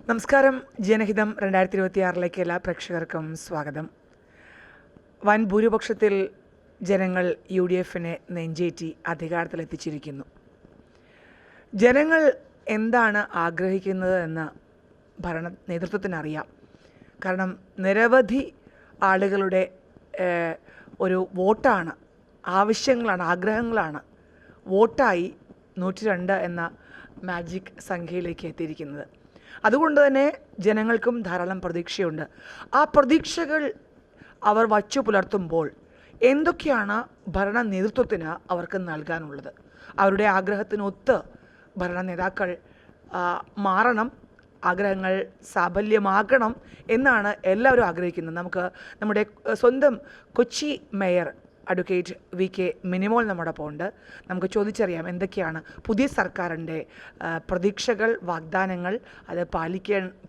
നമസ്കാരം. ജനഹിതം 2026 എല്ലാ പ്രേക്ഷകർക്കും സ്വാഗതം. വൻ ഭൂരിപക്ഷത്തിൽ ജനങ്ങൾ UDFനെ നെഞ്ചേറ്റി അധികാരത്തിലെത്തിച്ചിരിക്കുന്നു. ജനങ്ങൾ എന്താണ് ആഗ്രഹിക്കുന്നത് എന്ന് ഭരണ നേതൃത്വത്തിനറിയാം. കാരണം നിരവധി ആളുകളുടെ ഒരു വോട്ടാണ്, ആവശ്യങ്ങളാണ്, ആഗ്രഹങ്ങളാണ് വോട്ടായി 102 എന്ന മാജിക് സംഖ്യയിലേക്ക് എത്തിയിരിക്കുന്നത്. അതുകൊണ്ട് തന്നെ ജനങ്ങൾക്കും ധാരാളം പ്രതീക്ഷയുണ്ട്. ആ പ്രതീക്ഷകൾ അവർ വച്ചു പുലർത്തുമ്പോൾ എന്തൊക്കെയാണ് ഭരണ നേതൃത്വത്തിന് അവർക്ക് നൽകാനുള്ളത്? അവരുടെ ആഗ്രഹത്തിനൊത്ത് ഭരണ നേതാക്കൾ മാറണം, ആഗ്രഹങ്ങൾ സാഫല്യമാക്കണം എന്നാണ് എല്ലാവരും ആഗ്രഹിക്കുന്നത്. നമുക്ക് നമ്മുടെ സ്വന്തം Kochi mayor advocate VK Minimol നമ്മോടൊപ്പം ഉണ്ട്. നമുക്ക് ചോദിച്ചറിയാം എന്തൊക്കെയാണ് പുതിയ സർക്കാരിൻ്റെ പ്രതീക്ഷകൾ, വാഗ്ദാനങ്ങൾ, അത്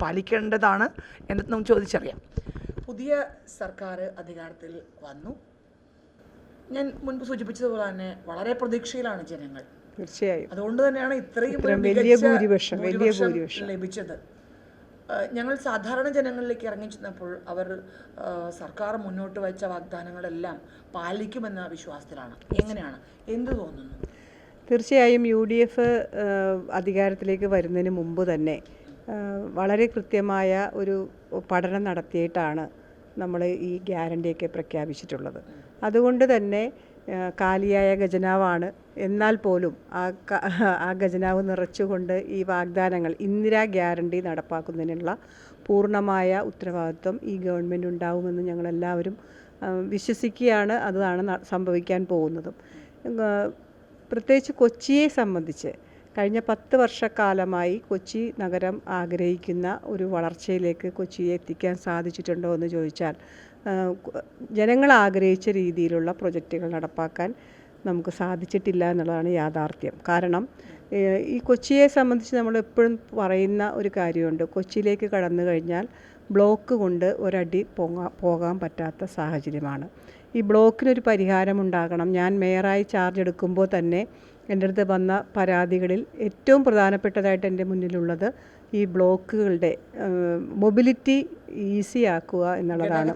പാലിക്കേണ്ടതാണ് എന്ന് നമുക്ക് ചോദിച്ചറിയാം. പുതിയ സർക്കാർ അധികാരത്തിൽ വന്നു. ഞാൻ മുൻപ് സൂചിപ്പിച്ചതുപോലെ തന്നെ വളരെ പ്രതീക്ഷയിലാണ് ജനങ്ങൾ. തീർച്ചയായും അതുകൊണ്ട് തന്നെയാണ് ഇത്രയും വലിയ ഭൂരിപക്ഷം ലഭിച്ചത്. ഞങ്ങൾ സാധാരണ ജനങ്ങളിലേക്ക് ഇറങ്ങി ചെന്നപ്പോൾ അവർ സർക്കാർ മുന്നോട്ട് വെച്ച വാഗ്ദാനങ്ങളെല്ലാം പാലിക്കുമെന്ന വിശ്വാസത്തിലാണ്. എങ്ങനെയാണ്, എന്ത് തോന്നുന്നു? തീർച്ചയായും UDF അധികാരത്തിലേക്ക് വരുന്നതിന് മുമ്പ് തന്നെ വളരെ കൃത്യമായ ഒരു പഠനം നടത്തിയിട്ടാണ് നമ്മൾ ഈ ഗ്യാരണ്ടിയൊക്കെ പ്രഖ്യാപിച്ചിട്ടുള്ളത്. അതുകൊണ്ട് തന്നെ കാലിയായ ഖജനാവാണ്. എന്നാൽ പോലും ആ ഖജനാവ് നിറച്ചുകൊണ്ട് ഈ വാഗ്ദാനങ്ങൾ, ഇന്ദിരാ ഗ്യാരണ്ടി നടപ്പാക്കുന്നതിനുള്ള പൂർണ്ണമായ ഉത്തരവാദിത്വം ഈ ഗവൺമെൻറ് ഉണ്ടാവുമെന്ന് ഞങ്ങളെല്ലാവരും വിശ്വസിക്കുകയാണ്. അതാണ് സംഭവിക്കാൻ പോകുന്നതും. പ്രത്യേകിച്ച് കൊച്ചിയെ സംബന്ധിച്ച് കഴിഞ്ഞ 10 വർഷക്കാലമായി കൊച്ചി നഗരം ആഗ്രഹിക്കുന്ന ഒരു വളർച്ചയിലേക്ക് കൊച്ചിയെ എത്തിക്കാൻ സാധിച്ചിട്ടുണ്ടോ എന്ന് ചോദിച്ചാൽ ജനങ്ങൾ ആഗ്രഹിച്ച രീതിയിലുള്ള പ്രൊജക്റ്റുകൾ നടപ്പാക്കാൻ നമുക്ക് സാധിച്ചിട്ടില്ല എന്നുള്ളതാണ് യാഥാർത്ഥ്യം. കാരണം ഈ കൊച്ചിയെ സംബന്ധിച്ച് നമ്മൾ എപ്പോഴും പറയുന്ന ഒരു കാര്യമുണ്ട്. കൊച്ചിയിലേക്ക് കടന്നു കഴിഞ്ഞാൽ ബ്ലോക്ക് കൊണ്ട് ഒരടി പോകാൻ പറ്റാത്ത സാഹചര്യമാണ്. ഈ ബ്ലോക്കിനൊരു പരിഹാരമുണ്ടാകണം. ഞാൻ മേയറായി ചാർജ് എടുക്കുമ്പോൾ തന്നെ എൻ്റെ അടുത്ത് വന്ന പരാതികളിൽ ഏറ്റവും പ്രധാനപ്പെട്ടതായിട്ട് എൻ്റെ മുന്നിലുള്ളത് ഈ ബ്ലോക്കുകളുടെ മൊബിലിറ്റി ഈസി ആക്കുക എന്നുള്ളതാണ്.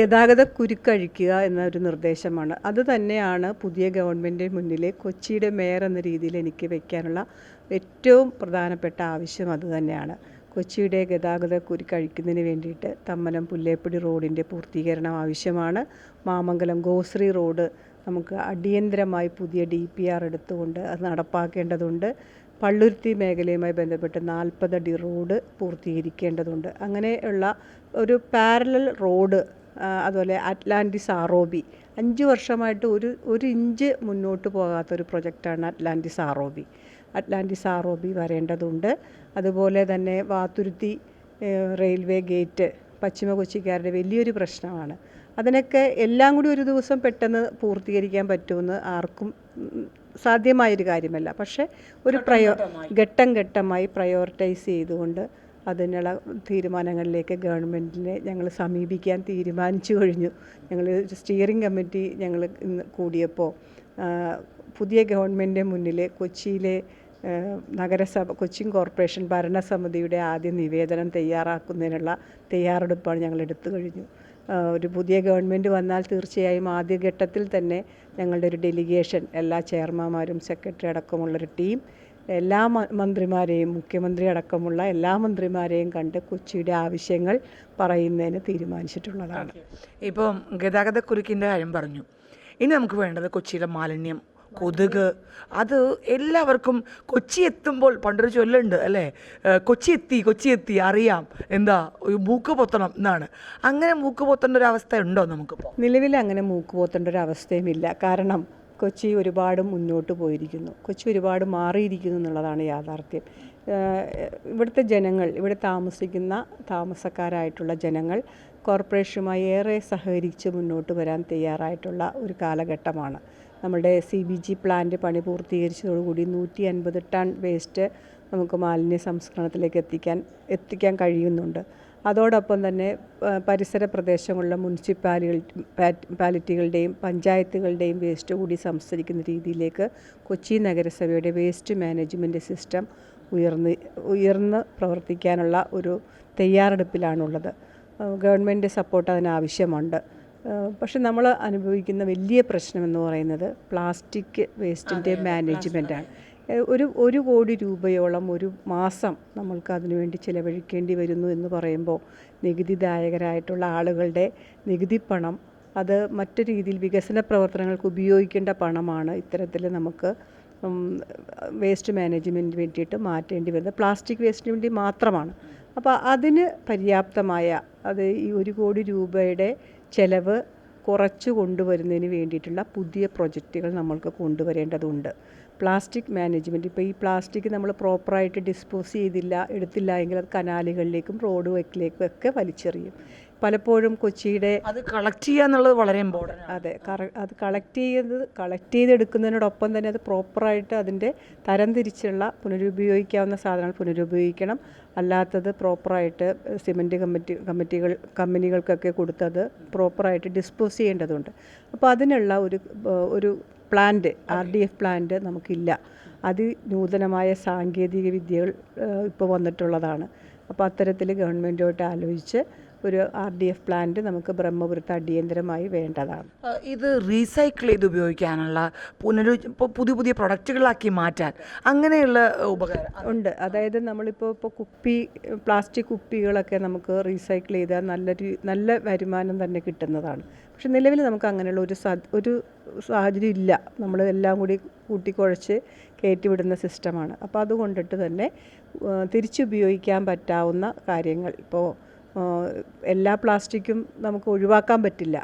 ഗതാഗത കുരുക്കഴിക്കുക എന്നൊരു നിർദ്ദേശമാണ്. അത് തന്നെയാണ് പുതിയ ഗവൺമെൻറ് മുന്നിലെ കൊച്ചിയുടെ മേയർ എന്ന രീതിയിൽ എനിക്ക് വയ്ക്കാനുള്ള ഏറ്റവും പ്രധാനപ്പെട്ട ആവശ്യം അത് തന്നെയാണ്. കൊച്ചിയുടെ ഗതാഗത കുരുക്കഴിക്കുന്നതിന് വേണ്ടിയിട്ട് തമ്മനം പുല്ലേപ്പടി റോഡിൻ്റെ പൂർത്തീകരണം ആവശ്യമാണ്. മാമംഗലം ഗോശ്രീ റോഡ് നമുക്ക് അടിയന്തരമായി പുതിയ DPR എടുത്തുകൊണ്ട് അത് നടപ്പാക്കേണ്ടതുണ്ട്. പള്ളുരുത്തി മേഖലയുമായി ബന്ധപ്പെട്ട് 40 അടി റോഡ് പൂർത്തീകരിക്കേണ്ടതുണ്ട്. അങ്ങനെയുള്ള ഒരു പാരലൽ റോഡ്, അതുപോലെ അറ്റ്ലാന്റിസ് ROB 5 വർഷമായിട്ട് ഒരു ഇഞ്ച് മുന്നോട്ട് പോകാത്തൊരു പ്രൊജക്റ്റാണ് അറ്റ്ലാന്റിസ് ROB വരേണ്ടതുണ്ട്. അതുപോലെ തന്നെ വാത്തുരുത്തി റെയിൽവേ ഗേറ്റ് പശ്ചിമ കൊച്ചിക്കാരുടെ വലിയൊരു പ്രശ്നമാണ്. അതിനൊക്കെ എല്ലാം കൂടി ഒരു ദിവസം പെട്ടെന്ന് പൂർത്തീകരിക്കാൻ പറ്റുമെന്ന് ആർക്കും സാധ്യമായൊരു കാര്യമല്ല. പക്ഷേ ഒരു ഘട്ടം ഘട്ടമായി പ്രയോറിറ്റൈസ് ചെയ്തുകൊണ്ട് അതിനുള്ള തീരുമാനങ്ങളിലേക്ക് ഗവൺമെൻറ്റിനെ ഞങ്ങൾ സമീപിക്കാൻ തീരുമാനിച്ചു കഴിഞ്ഞു. ഞങ്ങൾ സ്റ്റിയറിംഗ് കമ്മിറ്റി ഞങ്ങൾ ഇന്ന് കൂടിയപ്പോൾ പുതിയ ഗവൺമെൻറ് മുന്നിൽ കൊച്ചിയിലെ കൊച്ചിൻ കോർപ്പറേഷൻ ഭരണസമിതിയുടെ ആദ്യ നിവേദനം തയ്യാറാക്കുന്നതിനുള്ള തയ്യാറെടുപ്പാണ് ഞങ്ങൾ എടുത്തു കഴിഞ്ഞു. ഒരു പുതിയ ഗവൺമെൻറ് വന്നാൽ തീർച്ചയായും ആദ്യഘട്ടത്തിൽ തന്നെ ഞങ്ങളുടെ ഒരു ഡെലിഗേഷൻ, എല്ലാ ചെയർമാന്മാരും സെക്രട്ടറി അടക്കമുള്ളൊരു ടീം എല്ലാ മന്ത്രിമാരെയും, മുഖ്യമന്ത്രി അടക്കമുള്ള എല്ലാ മന്ത്രിമാരെയും കണ്ട് കൊച്ചിയുടെ ആവശ്യങ്ങൾ പറയുന്നതിന് തീരുമാനിച്ചിട്ടുള്ളതാണ്. ഇപ്പം ഗതാഗതക്കുരുക്കിൻ്റെ കാര്യം പറഞ്ഞു. ഇനി നമുക്ക് വേണ്ടത് കൊച്ചിയിലെ മാലിന്യം, കൊതുക്. അത് എല്ലാവർക്കും കൊച്ചി എത്തുമ്പോൾ പണ്ടൊരു ചൊല്ലുണ്ട് അല്ലേ, കൊച്ചി എത്തി അറിയാം എന്താ മൂക്ക് പൊത്തണം എന്നാണ്. അങ്ങനെ മൂക്ക് പൊത്തേണ്ട ഒരു അവസ്ഥ ഉണ്ടോ നമുക്കിപ്പോൾ? നിലവിൽ അങ്ങനെ മൂക്ക് പൊത്തേണ്ട ഒരു അവസ്ഥയുമില്ല. കാരണം കൊച്ചി ഒരുപാട് മുന്നോട്ട് പോയിരിക്കുന്നു, കൊച്ചി ഒരുപാട് മാറിയിരിക്കുന്നു എന്നുള്ളതാണ് യാഥാർത്ഥ്യം. ഇവിടുത്തെ ജനങ്ങൾ, ഇവിടെ താമസക്കാരായിട്ടുള്ള ജനങ്ങൾ കോർപ്പറേഷനുമായി ഏറെ സഹകരിച്ച് മുന്നോട്ട് വരാൻ തയ്യാറായിട്ടുള്ള ഒരു കാലഘട്ടമാണ്. നമ്മുടെ CBG പ്ലാന്റ് പണി പൂർത്തീകരിച്ചതോടുകൂടി 150 ടൺ വേസ്റ്റ് നമുക്ക് മാലിന്യ സംസ്കരണത്തിലേക്ക് എത്തിക്കാൻ കഴിയുന്നുണ്ട്. അതോടൊപ്പം തന്നെ പരിസര പ്രദേശങ്ങളിലെ മുനിസിപ്പാലിറ്റികളുടെയും പഞ്ചായത്തുകളുടെയും വേസ്റ്റ് കൂടി സംസ്കരിക്കുന്ന രീതിയിലേക്ക് കൊച്ചി നഗരസഭയുടെ വേസ്റ്റ് മാനേജ്മെൻറ്റ് സിസ്റ്റം ഉയർന്ന് പ്രവർത്തിക്കാനുള്ള ഒരു തയ്യാറെടുപ്പിലാണുള്ളത്. Government support അതിനാവശ്യമുണ്ട്. പക്ഷെ നമ്മൾ അനുഭവിക്കുന്ന വലിയ പ്രശ്നമെന്ന് പറയുന്നത് പ്ലാസ്റ്റിക് വേസ്റ്റിൻ്റെ മാനേജ്മെൻറ്റാണ്. ഒരു കോടി രൂപയോളം ഒരു മാസം നമ്മൾക്ക് അതിനുവേണ്ടി ചിലവഴിക്കേണ്ടി വരുന്നു എന്ന് പറയുമ്പോൾ നികുതിദായകരായിട്ടുള്ള ആളുകളുടെ നികുതി പണം അത് മറ്റു രീതിയിൽ വികസന പ്രവർത്തനങ്ങൾക്ക് ഉപയോഗിക്കേണ്ട പണമാണ് ഇത്തരത്തിൽ നമുക്ക് വേസ്റ്റ് മാനേജ്മെൻറ്റിന് വേണ്ടിയിട്ട് മാറ്റേണ്ടി വരുന്നത്. പ്ലാസ്റ്റിക് വേസ്റ്റിന് വേണ്ടി മാത്രമാണ്. അപ്പോൾ അതിന് പര്യാപ്തമായ ഈ 1 കോടി രൂപയുടെ ചിലവ് കുറച്ച് കൊണ്ടുവരുന്നതിന് വേണ്ടിയിട്ടുള്ള പുതിയ പ്രൊജക്റ്റുകൾ നമ്മൾക്ക് കൊണ്ടുവരേണ്ടതുണ്ട്. പ്ലാസ്റ്റിക് മാനേജ്മെൻറ്റ്, ഇപ്പോൾ ഈ പ്ലാസ്റ്റിക് നമ്മൾ പ്രോപ്പറായിട്ട് ഡിസ്പോസ് എടുത്തില്ല എങ്കിൽ അത് കനാലുകളിലേക്കും റോഡ് വക്കിലേക്കും ഒക്കെ വലിച്ചെറിയും. പലപ്പോഴും കൊച്ചിയുടെ അത് കളക്ട് ചെയ്യുക എന്നുള്ളത് വളരെ ഇമ്പോർട്ടൻ്റ്. അതെ, അത് കളക്ട് ചെയ്തെടുക്കുന്നതിനോടൊപ്പം തന്നെ അത് പ്രോപ്പറായിട്ട് അതിൻ്റെ തരംതിരിച്ചുള്ള പുനരുപയോഗിക്കാവുന്ന സാധനങ്ങൾ പുനരുപയോഗിക്കണം. അല്ലാത്തത് പ്രോപ്പറായിട്ട് സിമൻറ്റ് കമ്പനികൾക്കൊക്കെ കൊടുത്തത് പ്രോപ്പറായിട്ട് ഡിസ്പോസ് ചെയ്യേണ്ടതുണ്ട്. അപ്പോൾ അതിനുള്ള ഒരു പ്ലാന്റ്, RDF പ്ലാന്റ് നമുക്കില്ല. നൂതനമായ സാങ്കേതിക വിദ്യകൾ ഇപ്പോൾ വന്നിട്ടുള്ളതാണ്. അപ്പോൾ അത്തരത്തിൽ ഗവൺമെൻറ്റുമായിട്ട് ആലോചിച്ച് ഒരു RDF പ്ലാന്റ് നമുക്ക് ബ്രഹ്മപുരത്ത് അടിയന്തരമായി വേണ്ടതാണ്. ഇത് റീസൈക്കിൾ ചെയ്ത് ഉപയോഗിക്കാനുള്ള പുതിയ പ്രൊഡക്റ്റുകളാക്കി മാറ്റാൻ അങ്ങനെയുള്ള ഉപകാരം ഉണ്ട്. അതായത് നമ്മളിപ്പോൾ പ്ലാസ്റ്റിക് കുപ്പികളൊക്കെ നമുക്ക് റീസൈക്കിൾ ചെയ്താൽ നല്ല വരുമാനം തന്നെ കിട്ടുന്നതാണ്. പക്ഷെ നിലവിൽ നമുക്ക് അങ്ങനെയുള്ള ഒരു സാഹചര്യം ഇല്ല. നമ്മൾ എല്ലാം കൂടി കൂട്ടിക്കുഴച്ച് കയറ്റിവിടുന്ന സിസ്റ്റമാണ്. അപ്പോൾ അതുകൊണ്ടിട്ട് തന്നെ തിരിച്ചുപയോഗിക്കാൻ പറ്റാവുന്ന കാര്യങ്ങൾ, ഇപ്പോൾ എല്ലാ പ്ലാസ്റ്റിക്കും നമുക്ക് ഒഴിവാക്കാൻ പറ്റില്ല.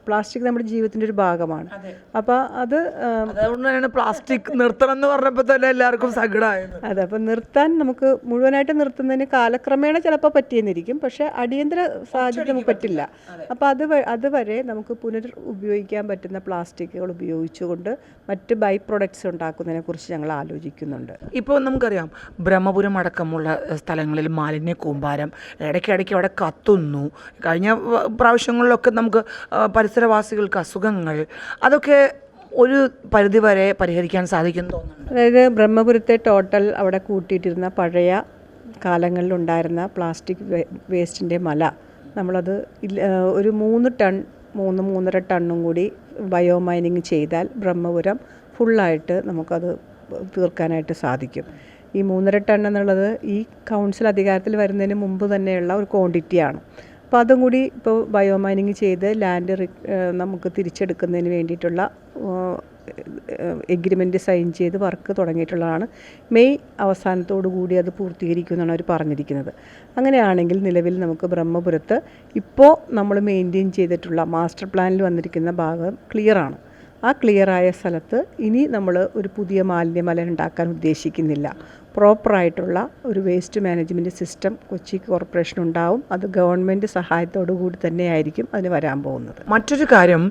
പ്ലാസ്റ്റിക് നമ്മുടെ ജീവിതത്തിൻ്റെ ഒരു ഭാഗമാണ്. അപ്പോൾ അതുകൊണ്ടാണ് പ്ലാസ്റ്റിക് നിർത്തണം എന്ന് പറഞ്ഞപ്പോൾ തന്നെ എല്ലാവർക്കും സങ്കടമായത്. അതെ, അപ്പോൾ നമുക്ക് മുഴുവനായിട്ട് നിർത്തുന്നതിന് കാലക്രമേണ ചിലപ്പോൾ പറ്റിയെന്നിരിക്കും. പക്ഷേ അടിയന്തര സാഹചര്യം നമുക്ക് പറ്റില്ല. അപ്പോൾ അതുവരെ നമുക്ക് ഉപയോഗിക്കാൻ പറ്റുന്ന പ്ലാസ്റ്റിക്കുകൾ ഉപയോഗിച്ചുകൊണ്ട് മറ്റ് ബൈ പ്രൊഡക്ട്സ് ഉണ്ടാക്കുന്നതിനെ കുറിച്ച് ഞങ്ങൾ ആലോചിക്കുന്നുണ്ട്. ഇപ്പോൾ നമുക്കറിയാം, ബ്രഹ്മപുരം അടക്കമുള്ള സ്ഥലങ്ങളിൽ മാലിന്യ കൂമ്പാരം ഇടയ്ക്കിടയ്ക്ക് അവിടെ കത്തുന്നു. കഴിഞ്ഞ പ്രാവശ്യങ്ങളിലൊക്കെ നമുക്ക് പരിസരവാസികൾക്ക് അസുഖങ്ങൾ, അതൊക്കെ ഒരു പരിധിവരെ പരിഹരിക്കാൻ സാധിക്കുമെന്ന് തോന്നുന്നു. അതായത് ബ്രഹ്മപുരത്തെ ടോട്ടൽ അവിടെ കൂട്ടിയിട്ടിരുന്ന പഴയ കാലങ്ങളിലുണ്ടായിരുന്ന പ്ലാസ്റ്റിക് വേസ്റ്റിൻ്റെ മല നമ്മളത് ഒരു 3-3.5 ടണ്ണും കൂടി ബയോമൈനിങ് ചെയ്താൽ ബ്രഹ്മപുരം ഫുള്ളായിട്ട് നമുക്കത് തീർക്കാനായിട്ട് സാധിക്കും. ഈ 3.5 ടൺ എന്നുള്ളത് ഈ കൗൺസിൽ അധികാരത്തിൽ വരുന്നതിന് മുമ്പ് തന്നെയുള്ള ഒരു ക്വാണ്ടിറ്റിയാണ്. അപ്പോൾ അതും കൂടി ഇപ്പോൾ ബയോമൈനിങ് ചെയ്ത് ലാൻഡ് നമുക്ക് തിരിച്ചെടുക്കുന്നതിന് വേണ്ടിയിട്ടുള്ള എഗ്രിമെൻറ്റ് സൈൻ ചെയ്ത് വർക്ക് തുടങ്ങിയിട്ടുള്ളതാണ്. മെയ് അവസാനത്തോടു കൂടി അത് പൂർത്തീകരിക്കുമെന്നാണ് അവർ പറഞ്ഞിരിക്കുന്നത്. അങ്ങനെയാണെങ്കിൽ നിലവിൽ നമുക്ക് ബ്രഹ്മപുരത്ത് ഇപ്പോൾ നമ്മൾ മെയിൻറ്റെയിൻ ചെയ്തിട്ടുള്ള മാസ്റ്റർ പ്ലാനിൽ വന്നിരിക്കുന്ന ഭാഗം ക്ലിയറാണ്. ആ ക്ലിയറായ സ്ഥലത്ത് ഇനി നമ്മൾ ഒരു പുതിയ മാലിന്യമല ഉണ്ടാക്കാൻ ഉദ്ദേശിക്കുന്നില്ല. പ്രോപ്പറായിട്ടുള്ള ഒരു waste management system Kochi corporation ഉണ്ടാവും. അത് ഗവൺമെൻറ് സഹായത്തോടു കൂടി തന്നെയായിരിക്കും അതിന് വരാൻ പോകുന്നത്. മറ്റൊരു കാര്യം,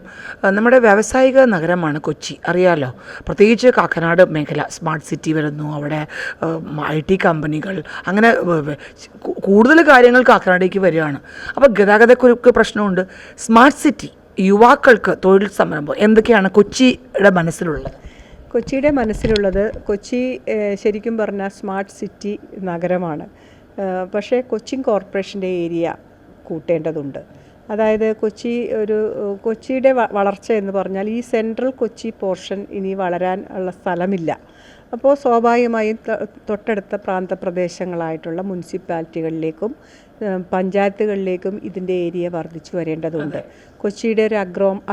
നമ്മുടെ വ്യാവസായിക നഗരമാണ് കൊച്ചി, അറിയാലോ. പ്രത്യേകിച്ച് കാക്കനാട് മേഖല സ്മാർട്ട് സിറ്റി വരുന്നു. അവിടെ IT കമ്പനികൾ, അങ്ങനെ കൂടുതൽ കാര്യങ്ങൾ കാക്കനാടേക്ക് വരികയാണ്. അപ്പോൾ ഗതാഗതക്കുരുക്ക് പ്രശ്നമുണ്ട്. സ്മാർട്ട് സിറ്റി, യുവാക്കൾക്ക് തൊഴിൽ സംരംഭം, എന്തൊക്കെയാണ് കൊച്ചിയുടെ മനസ്സിലുള്ളത്? കൊച്ചി ശരിക്കും പറഞ്ഞാൽ സ്മാർട്ട് സിറ്റി നഗരമാണ്. പക്ഷേ കൊച്ചിൻ കോർപ്പറേഷൻ്റെ ഏരിയ കൂട്ടേണ്ടതുണ്ട്. അതായത് കൊച്ചിയുടെ വളർച്ച എന്ന് പറഞ്ഞാൽ ഈ സെൻട്രൽ കൊച്ചി പോർഷൻ ഇനി വളരാൻ ഉള്ള സ്ഥലമില്ല. അപ്പോൾ സ്വാഭാവികമായും തൊട്ടടുത്ത പ്രാന്തപ്രദേശങ്ങളായിട്ടുള്ള മുനിസിപ്പാലിറ്റികളിലേക്കും പഞ്ചായത്തുകളിലേക്കും ഇതിൻ്റെ ഏരിയ വർദ്ധിച്ചു വരേണ്ടതുണ്ട്. കൊച്ചിയുടെ ഒരു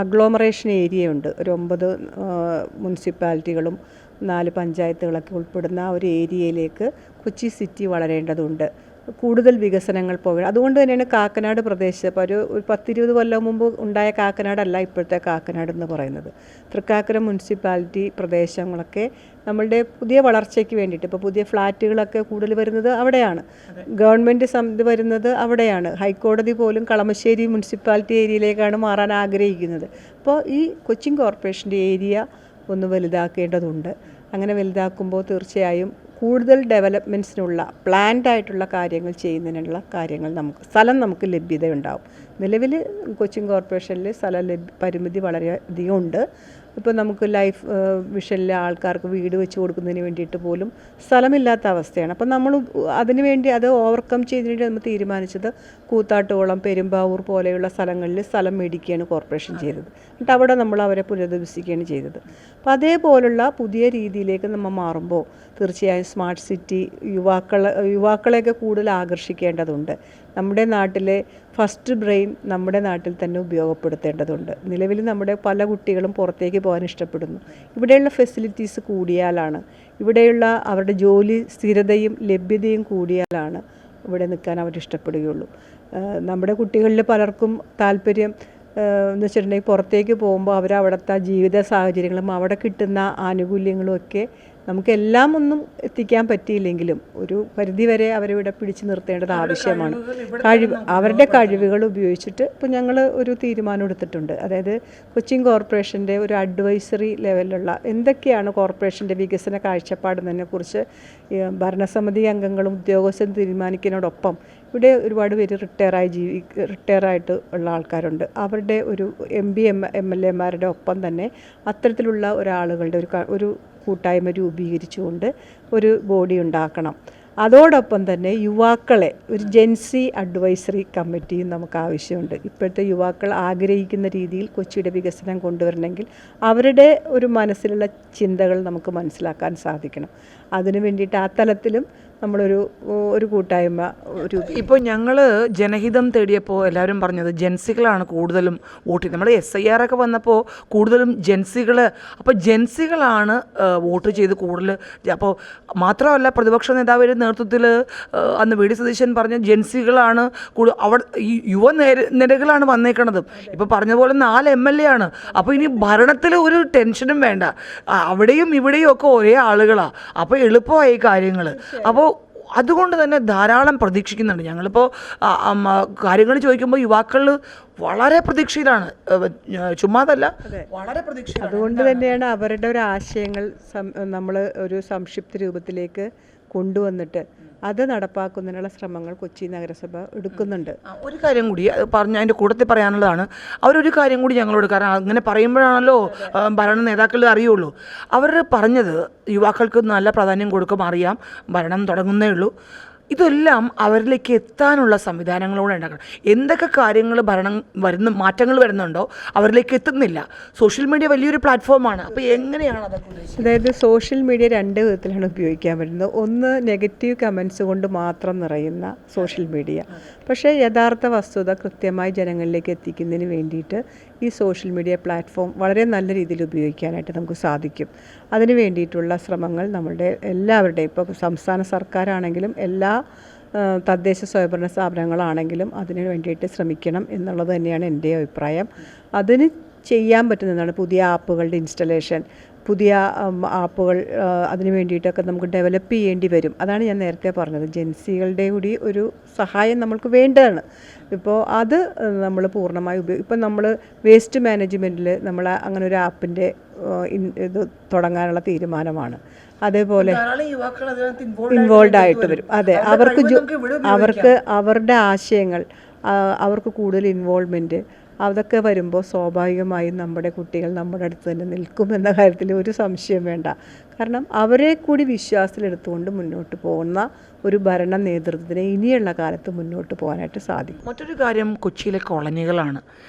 അഗ്ലോമറേഷൻ ഏരിയ ഉണ്ട്. ഒരു 9 മുനിസിപ്പാലിറ്റികളും 4 പഞ്ചായത്തുകളൊക്കെ ഉൾപ്പെടുന്ന ഒരു ഏരിയയിലേക്ക് കൊച്ചി സിറ്റി വളരേണ്ടതുണ്ട്. കൂടുതൽ വികസനങ്ങൾ പോകണം. അതുകൊണ്ട് തന്നെയാണ് കാക്കനാട് പ്രദേശം ഇപ്പോൾ ഒരു 10-20 കൊല്ലം മുമ്പ് ഉണ്ടായ കാക്കനാടല്ല ഇപ്പോഴത്തെ കാക്കനാട് എന്ന് പറയുന്നത്. തൃക്കാക്കര മുനിസിപ്പാലിറ്റി പ്രദേശങ്ങളൊക്കെ നമ്മളുടെ പുതിയ വളർച്ചയ്ക്ക് വേണ്ടിയിട്ട്, ഇപ്പോൾ പുതിയ ഫ്ലാറ്റുകളൊക്കെ കൂടുതൽ വരുന്നത് അവിടെയാണ്. ഗവൺമെൻറ് വരുന്നത് അവിടെയാണ്. ഹൈക്കോടതി പോലും കളമശ്ശേരി മുനിസിപ്പാലിറ്റി ഏരിയയിലേക്കാണ് മാറാൻ ആഗ്രഹിക്കുന്നത്. അപ്പോൾ ഈ കൊച്ചിൻ കോർപ്പറേഷൻ്റെ ഏരിയ ഒന്ന് വലുതാക്കേണ്ടതുണ്ട്. അങ്ങനെ വലുതാക്കുമ്പോൾ തീർച്ചയായും കൂടുതൽ ഡെവലപ്മെൻറ്റ്സിനുള്ള പ്ലാൻഡ് ആയിട്ടുള്ള കാര്യങ്ങൾ ചെയ്യുന്നതിനുള്ള കാര്യങ്ങൾ സ്ഥലം നമുക്ക് ലഭ്യതയുണ്ടാവും. നിലവിൽ കൊച്ചിൻ കോർപ്പറേഷനിൽ പരിമിതി വളരെയധികം ഉണ്ട്. ഇപ്പോൾ നമുക്ക് ലൈഫ് മിഷനിലെ ആൾക്കാർക്ക് വീട് വെച്ച് കൊടുക്കുന്നതിന് വേണ്ടിയിട്ട് പോലും സ്ഥലമില്ലാത്ത അവസ്ഥയാണ്. അപ്പം നമ്മൾ അതിനുവേണ്ടി അത് ഓവർകം ചെയ്തിട്ട് നമ്മൾ തീരുമാനിച്ചത് കൂത്താട്ടുകുളം, പെരുമ്പാവൂർ പോലെയുള്ള സ്ഥലങ്ങളിൽ സ്ഥലം മേടിക്കുകയാണ് കോർപ്പറേഷൻ ചെയ്തത്. എന്നിട്ട് അവിടെ നമ്മൾ അവരെ പുനരധിവസിക്കുകയാണ് ചെയ്തത്. അപ്പോൾ അതേപോലുള്ള പുതിയ രീതിയിലേക്ക് നമ്മൾ മാറുമ്പോൾ തീർച്ചയായും സ്മാർട്ട് സിറ്റി യുവാക്കളെയൊക്കെ കൂടുതൽ ആകർഷിക്കേണ്ടതുണ്ട്. നമ്മുടെ നാട്ടിലെ ഫസ്റ്റ് ബ്രെയിൻ നമ്മുടെ നാട്ടിൽ തന്നെ ഉപയോഗപ്പെടുത്തേണ്ടതുണ്ട്. നിലവിൽ നമ്മുടെ പല കുട്ടികളും പുറത്തേക്ക് പോകാൻ ഇഷ്ടപ്പെടുന്നു. ഇവിടെയുള്ള ഫെസിലിറ്റീസ് കൂടിയാലാണ്, ഇവിടെയുള്ള അവരുടെ ജോലി സ്ഥിരതയും ലഭ്യതയും കൂടിയാലാണ് ഇവിടെ നിൽക്കാൻ അവർ ഇഷ്ടപ്പെടുകയുള്ളൂ. നമ്മുടെ കുട്ടികളിൽ പലർക്കും താല്പര്യം എന്ന് വെച്ചിട്ടുണ്ടെങ്കിൽ പുറത്തേക്ക് പോകുമ്പോൾ അവരവിടുത്തെ ജീവിത സാഹചര്യങ്ങളും അവിടെ കിട്ടുന്ന ആനുകൂല്യങ്ങളും ഒക്കെ നമുക്കെല്ലാം ഒന്നും എത്തിക്കാൻ പറ്റിയില്ലെങ്കിലും ഒരു പരിധിവരെ അവരിവിടെ പിടിച്ചു നിർത്തേണ്ടത് ആവശ്യമാണ്. അവരുടെ കഴിവുകൾ ഉപയോഗിച്ചിട്ട് ഇപ്പോൾ ഞങ്ങൾ ഒരു തീരുമാനം എടുത്തിട്ടുണ്ട്. അതായത് കൊച്ചിൻ കോർപ്പറേഷൻ്റെ ഒരു അഡ്വൈസറി ലെവലിലുള്ള എന്തൊക്കെയാണ് കോർപ്പറേഷൻ്റെ വികസന കാഴ്ചപ്പാടെന്നതിനെക്കുറിച്ച് ഭരണസമിതി അംഗങ്ങളും ഉദ്യോഗസ്ഥരും തീരുമാനിക്കുന്നതോടൊപ്പം ഇവിടെ ഒരുപാട് പേര് റിട്ടയറായിട്ട് ഉള്ള ആൾക്കാരുണ്ട്. അവരുടെ ഒരു MLA-മാരുടെ ഒപ്പം തന്നെ അത്തരത്തിലുള്ള ഒരാളുകളുടെ ഒരു കൂട്ടായ്മ രൂപീകരിച്ചുകൊണ്ട് ഒരു ബോഡി ഉണ്ടാക്കണം. അതോടൊപ്പം തന്നെ യുവാക്കളെ ഒരു ജെൻസി അഡ്വൈസറി കമ്മിറ്റിയും നമുക്ക് ആവശ്യമുണ്ട്. ഇപ്പോഴത്തെ യുവാക്കൾ ആഗ്രഹിക്കുന്ന രീതിയിൽ കൊച്ചിയുടെ വികസനം കൊണ്ടുവരണമെങ്കിൽ അവരുടെ ഒരു മനസ്സിലുള്ള ചിന്തകൾ നമുക്ക് മനസ്സിലാക്കാൻ സാധിക്കണം. അതിനു വേണ്ടിയിട്ട് ആ തലത്തിലും നമ്മളൊരു കൂട്ടായ്മ ഇപ്പോൾ ഞങ്ങൾ ജനഹിതം തേടിയപ്പോൾ എല്ലാവരും പറഞ്ഞത് ജെൻസികളാണ് കൂടുതലും വോട്ട് ചെയ്യുന്നത്. നമ്മുടെ SIR ഒക്കെ വന്നപ്പോൾ കൂടുതലും ജെൻസികൾ, അപ്പോൾ ജെൻസികളാണ് വോട്ട് ചെയ്ത് കൂടുതൽ. അപ്പോൾ മാത്രമല്ല പ്രതിപക്ഷ നേതാവിൻ്റെ നേതൃത്വത്തിൽ അന്ന് VD സതീശൻ പറഞ്ഞ ജെൻസികളാണ് അവിടെ ഈ യുവനിരകളാണ് വന്നേക്കണത്. ഇപ്പോൾ പറഞ്ഞ പോലെ 4 MLA ആണ്. അപ്പോൾ ഇനി ഭരണത്തിൽ ഒരു ടെൻഷനും വേണ്ട, അവിടെയും ഇവിടെയും ഒക്കെ ഒരേ ആളുകളാണ്. അപ്പോൾ എളുപ്പമായി കാര്യങ്ങൾ. അപ്പോൾ അതുകൊണ്ട് തന്നെ ധാരാളം പ്രതീക്ഷിക്കുന്നുണ്ട്. ഞങ്ങളിപ്പോൾ കാര്യങ്ങൾ ചോദിക്കുമ്പോൾ യുവാക്കൾ വളരെ പ്രതീക്ഷയിലാണ്, ചുമ്മാതല്ല, വളരെ പ്രതീക്ഷയിലാണ്. അതുകൊണ്ട് തന്നെയാണ് അവരുടെ ഒരു ആശയങ്ങൾ നമ്മൾ ഒരു സംക്ഷിപ്ത രൂപത്തിലേക്ക് കൊണ്ടുവന്നിട്ട് അത് നടപ്പാക്കുന്നതിനുള്ള ശ്രമങ്ങൾ കൊച്ചി നഗരസഭ എടുക്കുന്നുണ്ട്. ഒരു കാര്യം കൂടി പറഞ്ഞ അതിൻ്റെ കൂട്ടത്തിൽ പറയാനുള്ളതാണ്, അവരൊരു കാര്യം കൂടി ഞങ്ങളോട്, കാരണം അങ്ങനെ പറയുമ്പോഴാണല്ലോ ഭരണ നേതാക്കൾ അറിയുള്ളൂ. അവർ പറഞ്ഞത് യുവാക്കൾക്ക് നല്ല പ്രാധാന്യം കൊടുക്കും, അറിയാം, ഭരണം തുടങ്ങുന്നേ ഉള്ളൂ, ഇതെല്ലാം അവരിലേക്ക് എത്താനുള്ള സംവിധാനങ്ങളോടെ ഉണ്ടാക്കണം. എന്തൊക്കെ കാര്യങ്ങൾ മാറ്റങ്ങൾ വരുന്നുണ്ടോ അവരിലേക്ക് എത്തുന്നില്ല. സോഷ്യൽ മീഡിയ വലിയൊരു പ്ലാറ്റ്ഫോമാണ്. അപ്പോൾ എങ്ങനെയാണ് അതൊക്കെ ഉദ്ദേശിച്ചത്? അതായത് സോഷ്യൽ മീഡിയ 2 വിധത്തിലാണ് ഉപയോഗിക്കാൻ പറ്റുന്നത്. ഒന്ന്, നെഗറ്റീവ് കമൻസ് കൊണ്ട് മാത്രം നിറയുന്ന സോഷ്യൽ മീഡിയ. പക്ഷേ യഥാർത്ഥ വസ്തുത കൃത്യമായി ജനങ്ങളിലേക്ക് എത്തിക്കുന്നതിന് വേണ്ടിയിട്ട് ഈ സോഷ്യൽ മീഡിയ പ്ലാറ്റ്ഫോം വളരെ നല്ല രീതിയിൽ ഉപയോഗിക്കാനായിട്ട് നമുക്ക് സാധിക്കും. അതിന് വേണ്ടിയിട്ടുള്ള ശ്രമങ്ങൾ നമ്മളുടെ എല്ലാവരുടെയും, ഇപ്പോൾ സംസ്ഥാന സർക്കാരാണെങ്കിലും എല്ലാ തദ്ദേശ സ്വയംഭരണ സ്ഥാപനങ്ങളാണെങ്കിലും അതിന് വേണ്ടിയിട്ട് ശ്രമിക്കണം എന്നുള്ളത് തന്നെയാണ് എൻ്റെ അഭിപ്രായം. അതിന് ചെയ്യാൻ പറ്റുന്നതാണ് പുതിയ ആപ്പുകളുടെ ഇൻസ്റ്റലേഷൻ, പുതിയ ആപ്പുകൾ അതിന് വേണ്ടിയിട്ടൊക്കെ നമുക്ക് ഡെവലപ്പ് ചെയ്യേണ്ടി വരും. അതാണ് ഞാൻ നേരത്തെ പറഞ്ഞത്, ജെൻസികളുടെ കൂടി ഒരു സഹായം നമ്മൾക്ക് വേണ്ടതാണ്. ഇപ്പോൾ അത് നമ്മൾ പൂർണ്ണമായി ഇപ്പം നമ്മൾ വേസ്റ്റ് മാനേജ്മെൻറ്റിൽ നമ്മൾ അങ്ങനെ ഒരു ആപ്പിൻ്റെ ഇത് തുടങ്ങാനുള്ള തീരുമാനമാണ്. അതേപോലെ ഇൻവോൾവ് ആയിട്ട് വരും. അതെ, അവർക്ക് അവരുടെ ആശയങ്ങൾ, അവർക്ക് കൂടുതൽ ഇൻവോൾവ്മെൻറ്റ് അതൊക്കെ വരുമ്പോൾ സ്വാഭാവികമായും നമ്മുടെ കുട്ടികൾ നമ്മുടെ അടുത്ത് തന്നെ നിൽക്കുമെന്ന കാര്യത്തിൽ ഒരു സംശയം വേണ്ട. കാരണം അവരെ കൂടി വിശ്വാസത്തിലെടുത്തുകൊണ്ട് മുന്നോട്ട് പോകുന്ന ഒരു ഭരണ നേതൃത്വത്തിന് ഇനിയുള്ള കാലത്ത് മുന്നോട്ട് പോകാനായിട്ട് സാധിക്കും. മറ്റൊരു കാര്യം കൊച്ചിയിലെ കോളനികളാണ്.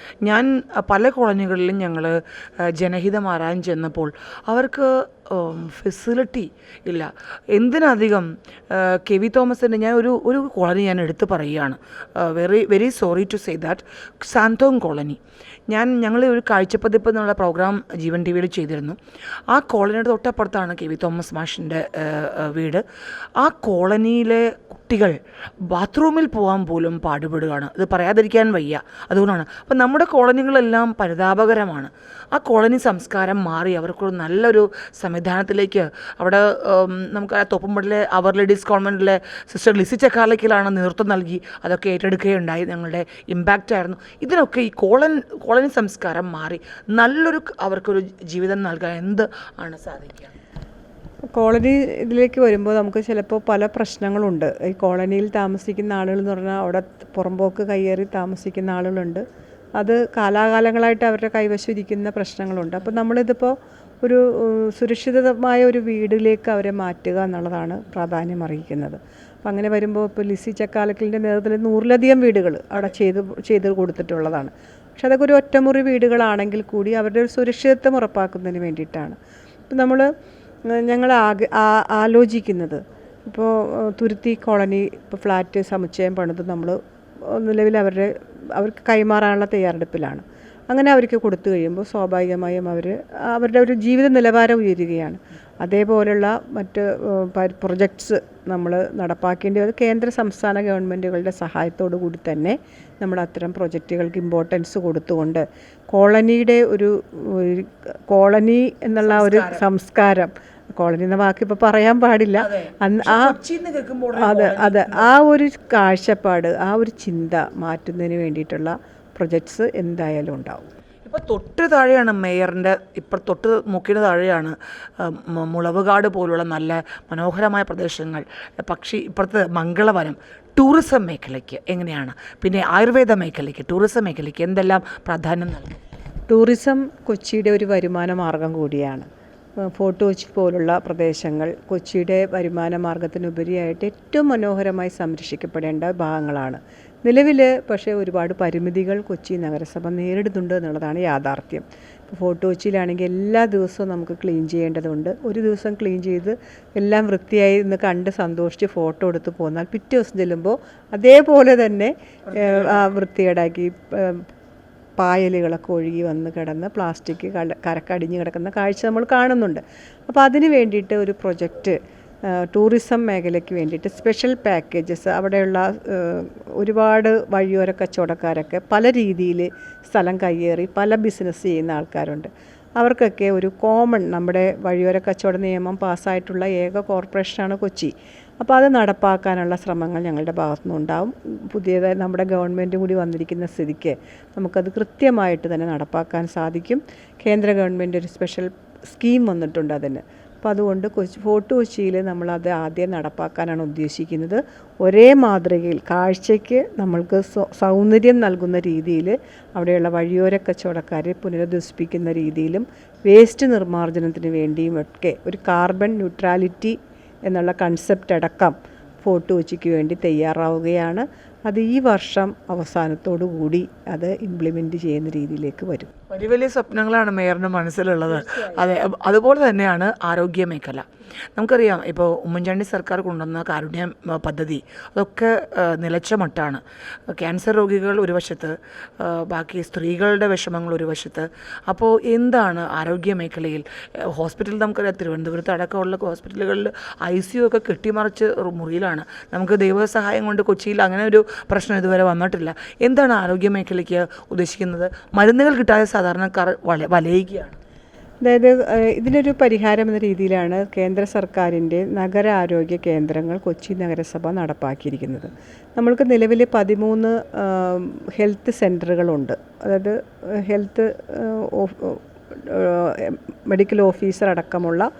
ഞാൻ പല കോളനികളിലും ഞങ്ങൾ ജനഹിതം ആരാൻ ചെന്നപ്പോൾ അവർക്ക് ഫെസിലിറ്റി ഇല്ല. എന്തിനധികം KV തോമസിൻ്റെ ഞാൻ ഒരു കോളനി ഞാൻ എടുത്ത് പറയുകയാണ്, very sorry to say that, Santhome colony. ഞങ്ങൾ ഒരു കാഴ്ചപ്പതിപ്പ് എന്നുള്ള പ്രോഗ്രാം ജീവൻ TV ചെയ്തിരുന്നു. ആ കോളനിയുടെ തൊട്ടപ്പുറത്താണ് KV തോമസ് മാഷിൻ്റെ വീട്. ആ കോളനിയിലെ കുട്ടികൾ ബാത്റൂമിൽ പോകാൻ പോലും പാടുപെടുകയാണ്. ഇത് പറയാതിരിക്കാൻ വയ്യ, അതുകൊണ്ടാണ്. അപ്പം നമ്മുടെ കോളനികളെല്ലാം പരിതാപകരമാണ്. ആ കോളനി സംസ്കാരം മാറി അവർക്കൊരു നല്ലൊരു സംവിധാനത്തിലേക്ക്, അവിടെ നമുക്ക് തോപ്പുംപടിയിലെ അവർ ലേഡീസ് കോൺവെൻറ്റിലെ സിസ്റ്റർ ലിസി ചക്കാലയ്ക്കലാണ് നേതൃത്വം നൽകി അതൊക്കെ ഏറ്റെടുക്കുകയുണ്ടായി. ഞങ്ങളുടെ ഇമ്പാക്റ്റായിരുന്നു. ഇതിനൊക്കെ ഈ കോളനി സംസ്കാരം മാറി നല്ലൊരു അവർക്കൊരു ജീവിതം നൽകാൻ എന്ത് ആണ് സാധിക്കുക? കോളനി ഇതിലേക്ക് വരുമ്പോൾ നമുക്ക് ചിലപ്പോൾ പല പ്രശ്നങ്ങളുണ്ട്. ഈ കോളനിയിൽ താമസിക്കുന്ന ആളുകൾ എന്ന് പറഞ്ഞാൽ അവിടെ പുറമ്പോക്ക് കയ്യേറി താമസിക്കുന്ന ആളുകളുണ്ട്. അത് കാലാകാലങ്ങളായിട്ട് അവരുടെ കൈവശം ഇരിക്കുന്ന പ്രശ്നങ്ങളുണ്ട്. അപ്പോൾ നമ്മളിതിപ്പോൾ ഒരു സുരക്ഷിതമായ ഒരു വീടിലേക്ക് അവരെ മാറ്റുക എന്നുള്ളതാണ് പ്രാധാന്യം അറിയിക്കുന്നത്. അപ്പം അങ്ങനെ വരുമ്പോൾ ഇപ്പോൾ ലിസി ചക്കാലക്കലിൻ്റെ നേതൃത്വത്തിൽ 100-ലധികം വീടുകൾ അവിടെ ചെയ്ത് കൊടുത്തിട്ടുള്ളതാണ്. പക്ഷെ അതൊക്കെ ഒരു ഒറ്റമുറി വീടുകളാണെങ്കിൽ കൂടി അവരുടെ ഒരു സുരക്ഷിതത്വം ഉറപ്പാക്കുന്നതിന് വേണ്ടിയിട്ടാണ്. ഇപ്പം ഞങ്ങൾ ആലോചിക്കുന്നത് ഇപ്പോൾ തുരുത്തി കോളനി ഇപ്പോൾ ഫ്ലാറ്റ് സമുച്ചയം പണിത് നമ്മൾ നിലവിൽ അവർക്ക് കൈമാറാനുള്ള തയ്യാറെടുപ്പിലാണ്. അങ്ങനെ അവർക്ക് കൊടുത്തു കഴിയുമ്പോൾ സ്വാഭാവികമായും അവരുടെ ഒരു ജീവിത നിലവാരം ഉയരുകയാണ്. അതേപോലുള്ള മറ്റ് പ്രൊജക്ട്സ് നമ്മൾ നടപ്പാക്കേണ്ടി വരും. കേന്ദ്ര സംസ്ഥാന ഗവൺമെൻറ്റുകളുടെ സഹായത്തോടു കൂടി തന്നെ നമ്മൾ അത്തരം പ്രൊജക്റ്റുകൾക്ക് ഇമ്പോർട്ടൻസ് കൊടുത്തുകൊണ്ട് കോളനിയുടെ കോളനി എന്നുള്ള ഒരു സംസ്കാരം, കോളനി എന്ന വാക്ക് ഇപ്പോൾ പറയാൻ പാടില്ല, അതെ ആ ഒരു കാഴ്ചപ്പാട്, ആ ഒരു ചിന്ത മാറ്റുന്നതിന് വേണ്ടിയിട്ടുള്ള പ്രൊജക്ട്സ് എന്തായാലും ഉണ്ടാവും. ഇപ്പോൾ തൊട്ട് താഴെയാണ് മേയറിൻ്റെ, തൊട്ട് മുക്കിന് താഴെയാണ് മുളവുകാട് പോലുള്ള നല്ല മനോഹരമായ പ്രദേശങ്ങൾ. പക്ഷേ ഇപ്പുറത്ത് മംഗളവനം ടൂറിസം മേഖലയ്ക്ക് എങ്ങനെയാണ്, പിന്നെ ആയുർവേദ മേഖലയ്ക്ക്, ടൂറിസം മേഖലയ്ക്ക് എന്തെല്ലാം പ്രാധാന്യം നൽകും? ടൂറിസം കൊച്ചിയുടെ ഒരു വരുമാന മാർഗം കൂടിയാണ്. ഫോർട്ട് കൊച്ചി പോലുള്ള പ്രദേശങ്ങൾ കൊച്ചിയുടെ വരുമാന മാർഗത്തിനുപരിയായിട്ട് ഏറ്റവും മനോഹരമായി സംരക്ഷിക്കപ്പെടേണ്ട ഭാഗങ്ങളാണ്. നിലവിൽ പക്ഷേ ഒരുപാട് പരിമിതികൾ കൊച്ചി നഗരസഭ നേരിടുന്നുണ്ട് എന്നുള്ളതാണ് യാഥാർത്ഥ്യം. ഇപ്പോൾ ഫോർട്ട് കൊച്ചിയിലാണെങ്കിൽ എല്ലാ ദിവസവും നമുക്ക് ക്ലീൻ ചെയ്യേണ്ടതുണ്ട്. ഒരു ദിവസം ക്ലീൻ ചെയ്ത് എല്ലാം വൃത്തിയായി ഇന്ന് കണ്ട് സന്തോഷിച്ച് ഫോട്ടോ എടുത്ത് പോന്നാൽ പിറ്റേ ദിവസം ചെല്ലുമ്പോൾ അതേപോലെ തന്നെ വൃത്തികേടാക്കി പായലുകളൊക്കെ ഒഴുകി വന്ന് കിടന്ന് പ്ലാസ്റ്റിക് കരക്കടിഞ്ഞ് കിടക്കുന്ന കാഴ്ച നമ്മൾ കാണുന്നുണ്ട്. അപ്പോൾ അതിന് വേണ്ടിയിട്ട് ഒരു പ്രൊജക്റ്റ് ടൂറിസം മേഖലയ്ക്ക് വേണ്ടിയിട്ട് സ്പെഷ്യൽ പാക്കേജസ്, അവിടെയുള്ള ഒരുപാട് വഴിയോര കച്ചവടക്കാരൊക്കെ പല രീതിയിൽ സ്ഥലം കയ്യേറി പല ബിസിനസ് ചെയ്യുന്ന ആൾക്കാരുണ്ട്. അവർക്കൊക്കെ ഒരു കോമൺ, നമ്മുടെ വഴിയോര കച്ചവട നിയമം പാസ്സായിട്ടുള്ള ഏക കോർപ്പറേഷനാണ് കൊച്ചി. അപ്പോൾ അത് നടപ്പാക്കാനുള്ള ശ്രമങ്ങൾ ഞങ്ങളുടെ ഭാഗത്തുനിന്നുണ്ടാവും. പുതിയതായി നമ്മുടെ ഗവൺമെൻറ് കൂടി വന്നിരിക്കുന്ന സ്ഥിതിക്ക് നമുക്കത് കൃത്യമായിട്ട് തന്നെ നടപ്പാക്കാൻ സാധിക്കും. കേന്ദ്ര ഗവൺമെൻറ് ഒരു സ്പെഷ്യൽ സ്കീം വന്നിട്ടുണ്ട് അതിന്. അപ്പോൾ അതുകൊണ്ട് ഫോർട്ട് കൊച്ചിയിൽ നമ്മളത് ആദ്യം നടപ്പാക്കാനാണ് ഉദ്ദേശിക്കുന്നത്. ഒരേ മാതൃകയിൽ കാഴ്ചയ്ക്ക് നമ്മൾക്ക് സൗന്ദര്യം നൽകുന്ന രീതിയിൽ അവിടെയുള്ള വഴിയോര കച്ചവടക്കാരെ പുനരധിവസിപ്പിക്കുന്ന രീതിയിലും വേസ്റ്റ് നിർമ്മാർജ്ജനത്തിന് വേണ്ടിയും ഒക്കെ ഒരു കാർബൺ ന്യൂട്രാലിറ്റി എന്നുള്ള കൺസെപ്റ്റ് അടക്കം ഫോർട്ട് കൊച്ചിക്ക് വേണ്ടി തയ്യാറാവുകയാണ്. അത് ഈ വർഷം അവസാനത്തോടു കൂടി അത് ഇംപ്ലിമെൻറ്റ് ചെയ്യുന്ന രീതിയിലേക്ക് വരും. വലിയ വലിയ സ്വപ്നങ്ങളാണ് മേയറിൻ്റെ മനസ്സിലുള്ളത്. അതെ, അതുപോലെ തന്നെയാണ് ആരോഗ്യ മേഖല. നമുക്കറിയാം, ഇപ്പോൾ ഉമ്മൻചാണ്ടി സർക്കാർ കൊണ്ടുവന്ന കാരുണ്യ പദ്ധതി അതൊക്കെ നിലച്ച മട്ടാണ്. ക്യാൻസർ രോഗികൾ ഒരു വശത്ത്, ബാക്കി സ്ത്രീകളുടെ വിഷമങ്ങൾ ഒരു വശത്ത്. അപ്പോൾ എന്താണ് ആരോഗ്യ മേഖലയിൽ ഹോസ്പിറ്റൽ, നമുക്കറിയാം തിരുവനന്തപുരത്ത് അടക്കമുള്ള ഹോസ്പിറ്റലുകളിൽ ICU ഒക്കെ കെട്ടിമറിച്ച് മുറിയിലാണ്. നമുക്ക് ദൈവസഹായം കൊണ്ട് കൊച്ചിയിൽ അങ്ങനെ ഒരു പ്രശ്നം ഇതുവരെ വന്നിട്ടില്ല. എന്താണ് ആരോഗ്യ മേഖലയ്ക്ക് ഉദ്ദേശിക്കുന്നത്? മരുന്നുകൾ കിട്ടാതെ സാധാരണക്കാർ വലയുകയാണ്. അതായത് ഇതിനൊരു പരിഹാരം എന്ന രീതിയിലാണ് കേന്ദ്ര സർക്കാരിൻ്റെ നഗരാരോഗ്യ കേന്ദ്രങ്ങൾ കൊച്ചി നഗരസഭ നടപ്പാക്കിയിരിക്കുന്നത്. നമ്മൾക്ക് നിലവിൽ 13 ഹെൽത്ത് സെൻറ്ററുകളുണ്ട്. അതായത് ഹെൽത്ത് മെഡിക്കൽ ഓഫീസർ അടക്കമുള്ള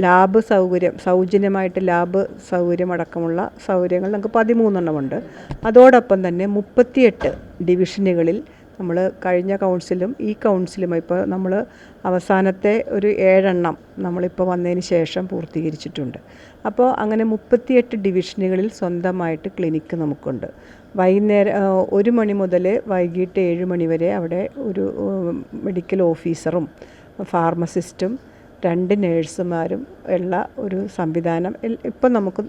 ലാബ് സൗകര്യം, സൗജന്യമായിട്ട് ലാബ് സൗകര്യം അടക്കമുള്ള സൗകര്യങ്ങൾ നമുക്ക് 13 അതോടൊപ്പം തന്നെ 38 ഡിവിഷനുകളിൽ നമ്മൾ കഴിഞ്ഞ കൗൺസിലും ഈ കൗൺസിലും ഇപ്പോൾ നമ്മൾ അവസാനത്തെ ഒരു 7 നമ്മളിപ്പോൾ വന്നതിന് ശേഷം പൂർത്തീകരിച്ചിട്ടുണ്ട്. അപ്പോൾ അങ്ങനെ 38 ഡിവിഷനുകളിൽ സ്വന്തമായിട്ട് ക്ലിനിക്ക് നമുക്കുണ്ട്. വൈകുന്നേരം 1 മണി മുതൽ വൈകിട്ട് 7 മണി വരെ അവിടെ ഒരു മെഡിക്കൽ ഓഫീസറും ഫാർമസിസ്റ്റും 2 നേഴ്സുമാരും ഉള്ള ഒരു സംവിധാനം ഇപ്പം നമുക്ക്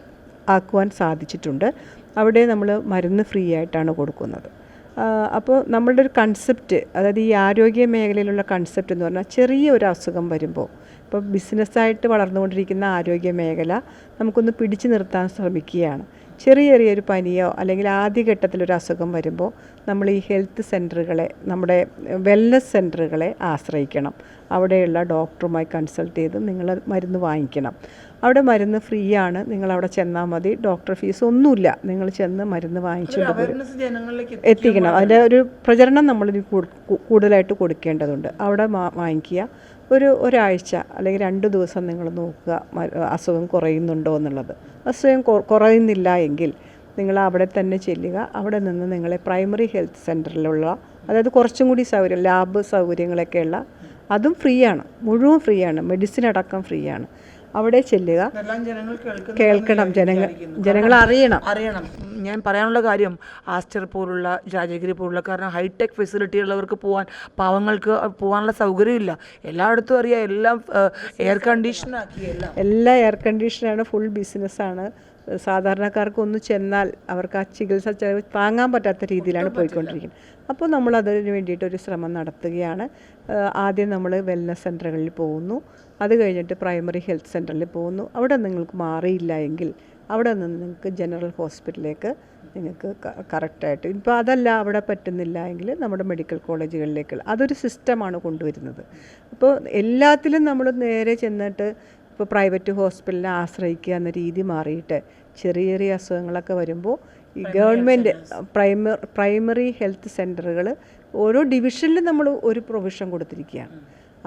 ആക്കുവാൻ സാധിച്ചിട്ടുണ്ട്. അവിടെ നമ്മൾ മരുന്ന് ഫ്രീ ആയിട്ടാണ് കൊടുക്കുന്നത്. അപ്പോൾ നമ്മളുടെ ഒരു കൺസെപ്റ്റ്, അതായത് ഈ ആരോഗ്യ മേഖലയിലുള്ള കൺസെപ്റ്റ് എന്ന് പറഞ്ഞാൽ ചെറിയ ഒരു അസുഖം വരുമ്പോൾ, ഇപ്പോൾ ബിസിനസ്സായിട്ട് വളർന്നുകൊണ്ടിരിക്കുന്ന ആരോഗ്യ മേഖല നമുക്കൊന്ന് പിടിച്ചു നിർത്താൻ ശ്രമിക്കുകയാണ്. ചെറിയൊരു പനിയോ അല്ലെങ്കിൽ ആദ്യഘട്ടത്തിലൊരു അസുഖം വരുമ്പോൾ നമ്മൾ ഈ ഹെൽത്ത് സെൻറ്ററുകളെ, നമ്മുടെ വെൽനസ് സെൻറ്ററുകളെ ആശ്രയിക്കണം. അവിടെയുള്ള ഡോക്ടറുമായി കൺസൾട്ട് ചെയ്ത് നിങ്ങൾ മരുന്ന് വാങ്ങിക്കണം. അവിടെ മരുന്ന് ഫ്രീ ആണ്. നിങ്ങളവിടെ ചെന്നാൽ മതി. ഡോക്ടർ ഫീസ് ഒന്നുമില്ല. നിങ്ങൾ ചെന്ന് മരുന്ന് വാങ്ങിച്ചുകൊണ്ട് എത്തിക്കണം. അതിൻ്റെ ഒരു പ്രചരണം നമ്മൾ കൂടുതലായിട്ട് കൊടുക്കേണ്ടതുണ്ട്. അവിടെ വാങ്ങിക്കുക. ഒരാഴ്ച അല്ലെങ്കിൽ 2 ദിവസം നിങ്ങൾ നോക്കുക അസുഖം കുറയുന്നുണ്ടോ എന്നുള്ളത്. അസുഖം കുറയുന്നില്ല എങ്കിൽ നിങ്ങൾ അവിടെ തന്നെ ചെല്ലുക. അവിടെ നിന്ന് നിങ്ങളെ പ്രൈമറി ഹെൽത്ത് സെൻറ്ററിലുള്ള, അതായത് കുറച്ചും കൂടി ലാബ് സൗകര്യങ്ങളൊക്കെയുള്ള, അതും ഫ്രീ ആണ്, മുഴുവൻ ഫ്രീ ആണ്, മെഡിസിൻ അടക്കം ഫ്രീ ആണ്. അവിടെ ചെല്ലുക, കേൾക്കണം, ജനങ്ങൾ അറിയണം. ഞാൻ പറയാനുള്ള കാര്യം, ആസ്റ്റർ പോലുള്ള, രാജഗിരി പോലുള്ള, കാരണം ഹൈടെക് ഫെസിലിറ്റി ഉള്ളവർക്ക് പാവങ്ങൾക്ക് പോകാനുള്ള സൗകര്യമില്ല. എല്ലായിടത്തും അറിയാം, എല്ലാം എയർ കണ്ടീഷനാക്കി, എല്ലാം എയർ കണ്ടീഷനാണ്, ഫുൾ ബിസിനസ്സാണ്. സാധാരണക്കാർക്ക് ഒന്ന് ചെന്നാൽ അവർക്ക് ആ ചികിത്സ ചെലവ് താങ്ങാൻ പറ്റാത്ത രീതിയിലാണ് പോയിക്കൊണ്ടിരിക്കുന്നത്. അപ്പോൾ നമ്മൾ അതിന് വേണ്ടിയിട്ടൊരു ശ്രമം നടത്തുകയാണ്. ആദ്യം നമ്മൾ വെൽനസ് സെൻറ്ററുകളിൽ പോകുന്നു, അത് കഴിഞ്ഞിട്ട് പ്രൈമറി ഹെൽത്ത് സെൻറ്ററിൽ പോകുന്നു. അവിടെ നിങ്ങൾക്ക് മാറിയില്ല എങ്കിൽ അവിടെ നിന്ന് നിങ്ങൾക്ക് ജനറൽ ഹോസ്പിറ്റലിലേക്ക് നിങ്ങൾക്ക് കറക്റ്റായിട്ട്, ഇപ്പോൾ അതല്ല അവിടെ പറ്റുന്നില്ല എങ്കിൽ നമ്മുടെ മെഡിക്കൽ കോളേജുകളിലേക്ക്, അതൊരു സിസ്റ്റമാണ് കൊണ്ടുവരുന്നത്. അപ്പോൾ എല്ലാത്തിലും നമ്മൾ നേരെ ചെന്നിട്ട് ഇപ്പോൾ പ്രൈവറ്റ് ഹോസ്പിറ്റലിനെ ആശ്രയിക്കുക എന്ന രീതി മാറിയിട്ട് ചെറിയ ചെറിയ അസുഖങ്ങളൊക്കെ വരുമ്പോൾ ഈ ഗവൺമെൻറ് പ്രൈമറി ഹെൽത്ത് സെൻറ്ററുകൾ ഓരോ ഡിവിഷനിലും നമ്മൾ ഒരു പ്രൊവിഷൻ കൊടുത്തിരിക്കുകയാണ്.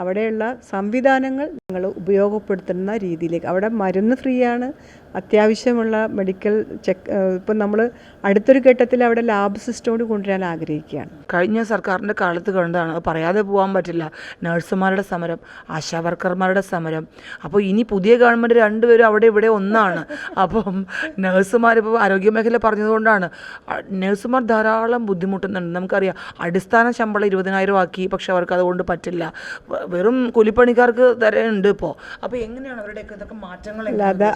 അവിടെയുള്ള സംവിധാനങ്ങൾ നിങ്ങൾ ഉപയോഗപ്പെടുത്തുന്ന രീതിയിലേക്ക്, അവിടെ മരുന്ന് ഫ്രീ ആണ്, അത്യാവശ്യമുള്ള മെഡിക്കൽ ഇപ്പം നമ്മൾ അടുത്തൊരു ഘട്ടത്തിൽ അവിടെ ലാബ് സിസ്റ്റം കൂടി കൊണ്ടുവരാൻ ആഗ്രഹിക്കുകയാണ്. കഴിഞ്ഞ സർക്കാരിൻ്റെ കാലത്ത് കണ്ടതാണ്, പറയാതെ പോകാൻ പറ്റില്ല, നഴ്സുമാരുടെ സമരം, ആശാവർക്കർമാരുടെ സമരം. അപ്പോൾ ഇനി പുതിയ ഗവൺമെൻറ് രണ്ടുപേരും അവിടെ ഇവിടെ ഒന്നാണ്. അപ്പം നഴ്സുമാരിപ്പോൾ ആരോഗ്യമേഖല പറഞ്ഞതുകൊണ്ടാണ്, നഴ്സുമാർ ധാരാളം ബുദ്ധിമുട്ടുന്നുണ്ട്. നമുക്കറിയാം, അടിസ്ഥാന ശമ്പളം 20,000 ആക്കി, പക്ഷെ അവർക്ക് അതുകൊണ്ട് പറ്റില്ല, വെറും കൂലിപ്പണിക്കാർക്ക് തരുന്നുണ്ട് ഇപ്പോൾ. അപ്പോൾ എങ്ങനെയാണ് അവരുടെയൊക്കെ ഇതൊക്കെ മാറ്റങ്ങൾ?